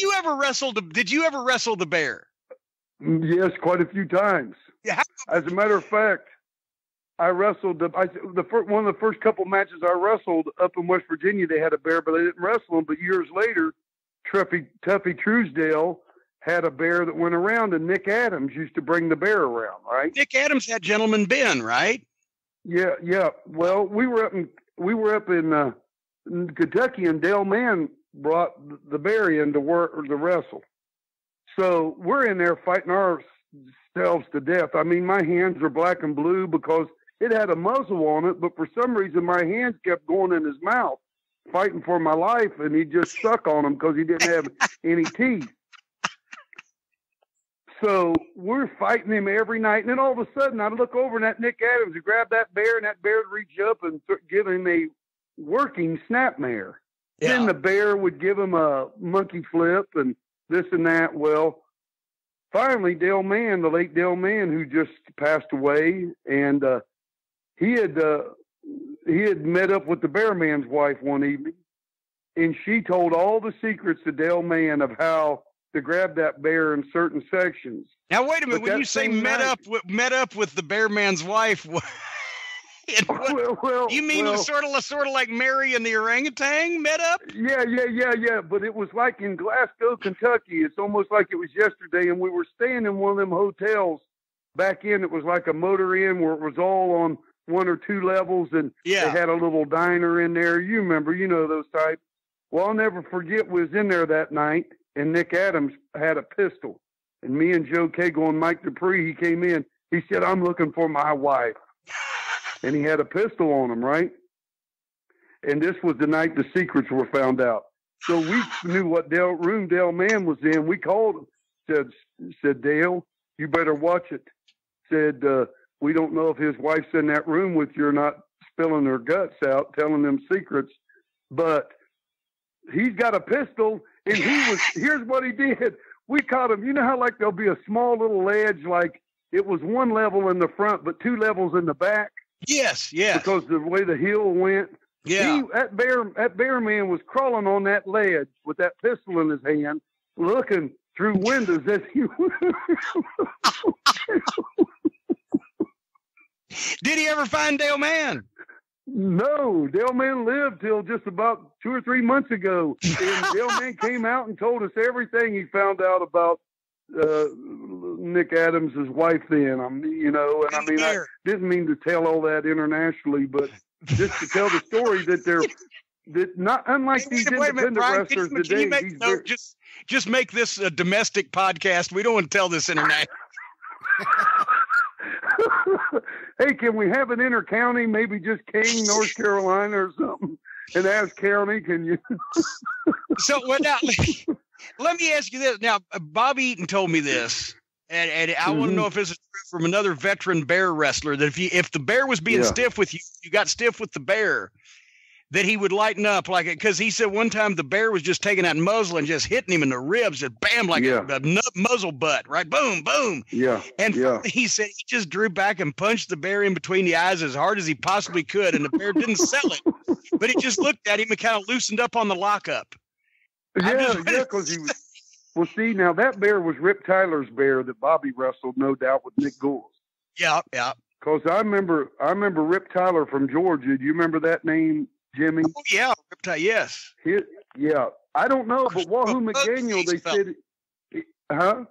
you ever wrestle the bear? Yes, quite a few times. Yeah. As a matter of fact, I wrestled one of the first couple matches I wrestled up in West Virginia. They had a bear, but they didn't wrestle him. But years later, Tuffy Truesdale had a bear that went around, and Nick Adams used to bring the bear around. Right? Nick Adams had Gentleman Ben, right? Yeah. Well, we were up in Kentucky, and Dale Mann brought the bear in to wrestle. So we're in there fighting ourselves to death. I mean, my hands are black and blue because it had a muzzle on it, but for some reason my hands kept going in his mouth, fighting for my life, and he just stuck on them because he didn't have any teeth. So we're fighting him every night, and then all of a sudden I look over, and that Nick Adams would grab that bear, and that bear would reach up and give him a working snapmare. Yeah. Then the bear would give him a monkey flip and this and that. Well, finally, Dale Mann, the late Dale Mann, who just passed away, and he had met up with the Bear Man's wife one evening, and she told all the secrets to Dale Mann of how to grab that bear in certain sections. Now, wait a minute. When you say met up with the Bear Man's wife, you mean sort of like Mary and the orangutan met up? Yeah. But it was like in Glasgow, Kentucky. It's almost like it was yesterday, and we were staying in one of them hotels back in. It was like a motor inn where it was all on 1 or 2 levels, and they had a little diner in there. You remember, those types. Well, I'll never forget. We was in there that night, and Nick Adams had a pistol, and me and Joe Cagle and Mike Dupree, he came in. He said, "I'm looking for my wife." And he had a pistol on him, right? And this was the night the secrets were found out. So we knew what room Dale Mann was in. We called him, said, "Dale, you better watch it." Said, "We don't know if his wife's in that room with you or not, spilling her guts out, telling them secrets. But he's got a pistol, and here's what he did. We caught him. You know how like there'll be a small little ledge, like it was 1 level in the front, but 2 levels in the back? Yes. Because the way the hill went. Yeah. That bear man was crawling on that ledge with that pistol in his hand, looking through windows as he Did he ever find Dale Mann? No, Dale Mann lived till just about 2 or 3 months ago. And Dale Mann came out and told us everything he found out about Nick Adams' wife then. I didn't mean to tell all that internationally, but just to tell the story that not unlike these independent wrestlers today. Just make this a domestic podcast. We don't want to tell this international. Hey, can we have an inter-county, maybe just King, North Carolina or something? And ask county, can you? So now, let me ask you this. Now, Bob Eaton told me this, and I want to know if this is true from another veteran bear wrestler, that if the bear was being stiff with you, you got stiff with the bear, that he would lighten up like it. Because he said one time the bear was just taking that muzzle and just hitting him in the ribs, and bam, like a muzzle butt, right? Boom, boom. Yeah. And he said he just drew back and punched the bear in between the eyes as hard as he possibly could, and the bear didn't sell it, but he just looked at him and kind of loosened up on the lockup. Yeah, because he was. Well, see, now that bear was Rip Tyler's bear that Bobby wrestled, no doubt, with Nick Gould. Yeah. Because I remember Rip Tyler from Georgia. Do you remember that name, Jimmy? Oh, yeah, Rip Tyler, yes. I don't know, but Wahoo McDaniel, they said, huh?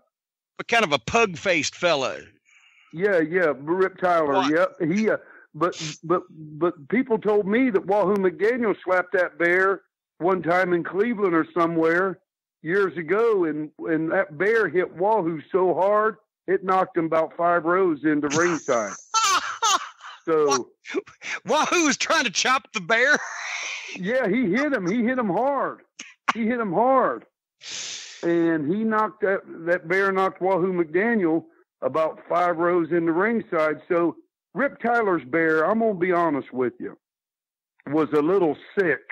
But kind of a pug-faced fella. Yeah, Rip Tyler, But people told me that Wahoo McDaniel slapped that bear one time in Cleveland or somewhere years ago, and that bear hit Wahoo so hard it knocked him about 5 rows into ringside. So Wahoo was trying to chop the bear. Yeah, he hit him. He hit him hard. And he knocked that bear knocked Wahoo McDaniel about 5 rows into ringside. So Rip Tyler's bear, I'm gonna be honest with you, was a little sick.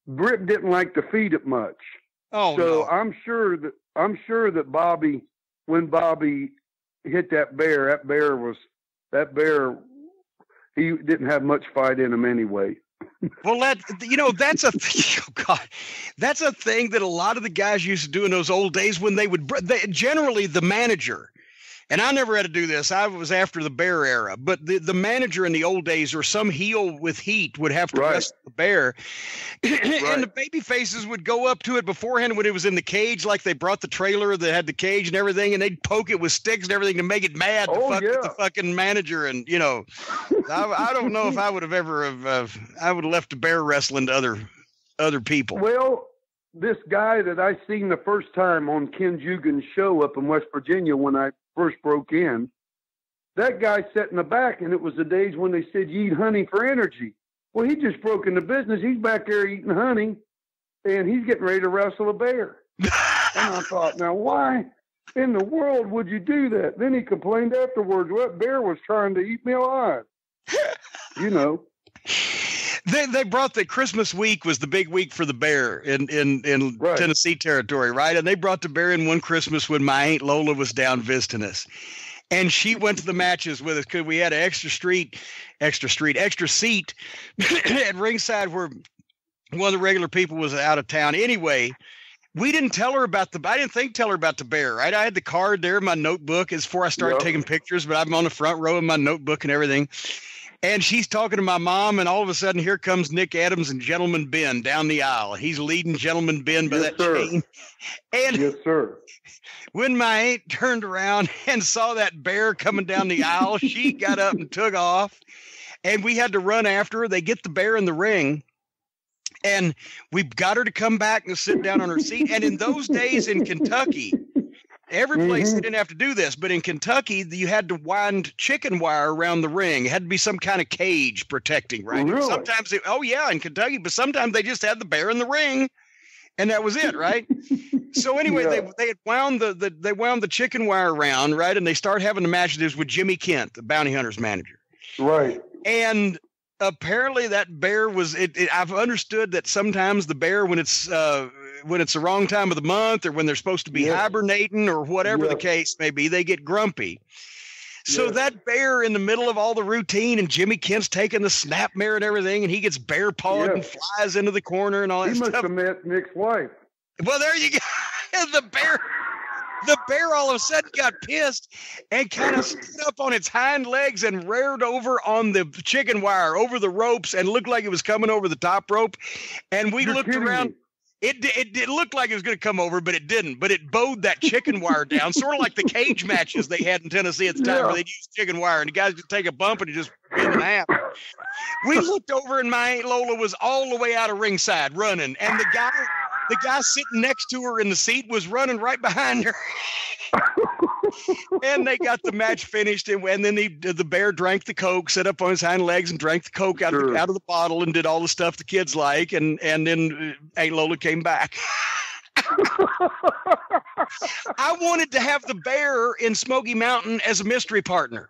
Rip didn't like to feed it much. Oh, so no. I'm sure that Bobby, when Bobby hit that bear, he didn't have much fight in him anyway. Well, that's a that's a thing that a lot of the guys used to do in those old days when generally the manager. And I never had to do this. I was after the bear era, but the manager in the old days or some heel with heat would have to wrestle the bear. And the baby faces would go up to it beforehand when it was in the cage, like they brought the trailer that had the cage and everything, and they'd poke it with sticks and everything to make it mad to fuck with the fucking manager. And, I don't know if I would have I would have left the bear wrestling to other people. Well, this guy that I seen the first time on Ken Jugan's show up in West Virginia when I first broke in, that guy sat in the back, and it was the days when they said you eat honey for energy. Well, he just broke into business. He's back there eating honey, and he's getting ready to wrestle a bear. And I thought, now why in the world would you do that? Then he complained afterwards, what bear was trying to eat me alive? They brought the Christmas week was the big week for the bear in Tennessee territory, right? And they brought the bear in one Christmas when my Aunt Lola was down visiting us. And she went to the matches with us because we had an extra seat at ringside where one of the regular people was out of town. Anyway, we didn't tell her about I didn't tell her about the bear, right? I had the card there in my notebook as before I started taking pictures, but I'm on the front row in my notebook and everything. And she's talking to my mom, and all of a sudden, here comes Nick Adams and Gentleman Ben down the aisle. He's leading Gentleman Ben by that chain. And yes, sir. When my aunt turned around and saw that bear coming down the aisle, she got up and took off, and we had to run after her. They get the bear in the ring, and we got her to come back and sit down on her seat. And in those days in Kentucky, every place they didn't have to do this, but in Kentucky, you had to wind chicken wire around the ring. It had to be some kind of cage protecting, right? Really? Sometimes, in Kentucky, but sometimes they just had the bear in the ring, and that was it, right? So anyway, they had wound the chicken wire around, right? And they started having the matches with Jimmy Kent, the bounty hunter's manager, right? And apparently that bear was. I've understood that sometimes the bear, when it's the wrong time of the month or when they're supposed to be hibernating or whatever the case may be, they get grumpy. So that bear in the middle of all the routine, and Jimmy Kent's taking the snap mare and everything, and he gets bear pawed and flies into the corner and all that stuff. He must have met Nick's wife. Well, there you go. The bear all of a sudden got pissed and kind of stood up on its hind legs and reared over on the chicken wire over the ropes and looked like it was coming over the top rope. And we looked around. It looked like it was going to come over, but it didn't. But it bowed that chicken wire down, sort of like the cage matches they had in Tennessee at the time where they'd use chicken wire, and the guys just take a bump and it just bend in half. We looked over, and my Aunt Lola was all the way out of ringside running, and the guy sitting next to her in the seat was running right behind her. And they got the match finished, and then the bear drank the Coke, sat up on his hind legs and drank the Coke out of the bottle and did all the stuff the kids like, and then Aunt Lola came back. I wanted to have the bear in Smoky Mountain as a mystery partner.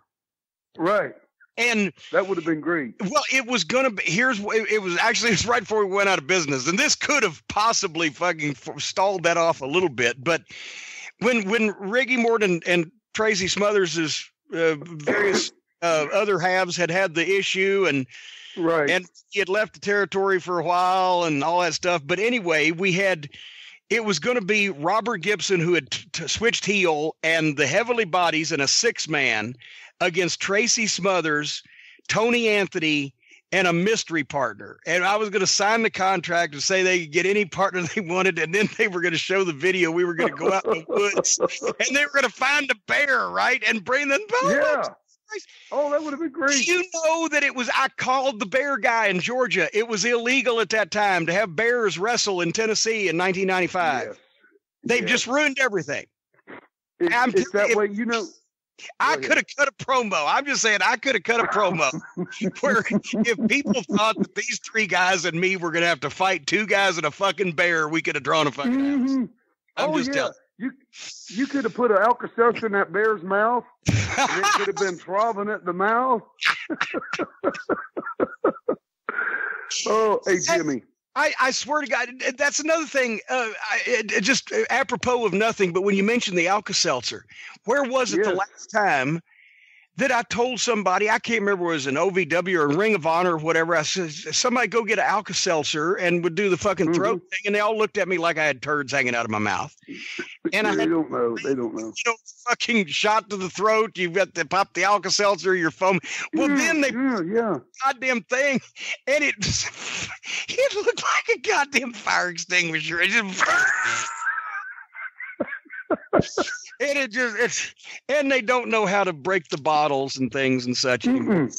Right. And that would have been great. Well, it was going to be, it was right before we went out of business, and this could have possibly fucking stalled that off a little bit, but when Riggy Morton and Tracy Smothers' various other halves had the issue, and he had left the territory for a while and all that stuff. But anyway, it was going to be Robert Gibson, who had switched heel, and the Heavenly Bodies in a 6-man against Tracy Smothers, Tony Anthony, and a mystery partner. And I was going to sign the contract and say they could get any partner they wanted, and then they were going to show the video. We were going to go out in the woods, and they were going to find a bear, right, and bring them back. Yeah. Oh, that would have been great. You know that I called the bear guy in Georgia. It was illegal at that time to have bears wrestle in Tennessee in 1995. Yes. They've just ruined everything. It's that way, you know. I could have cut a promo. I'm just saying I could have cut a promo where if people thought that these 3 guys and me were going to have to fight 2 guys and a fucking bear, we could have drawn a fucking house. I'm just telling you could have put an Alka-Seltzer in that bear's mouth, and it could have been throbbing at the mouth. Oh, hey, Jimmy. I swear to God, that's another thing, just apropos of nothing, but when you mentioned the Alka-Seltzer, where was it the last time that I told somebody, I can't remember if it was an OVW or a Ring of Honor or whatever. I said, somebody go get an Alka-Seltzer and would do the fucking throat thing. And they all looked at me like I had turds hanging out of my mouth. And they don't know. They don't know. Fucking shot to the throat. You've got to pop the Alka-Seltzer, your foam. Well, then they goddamn thing. And it looked like a goddamn fire extinguisher. It just and they don't know how to break the bottles and things and such anymore.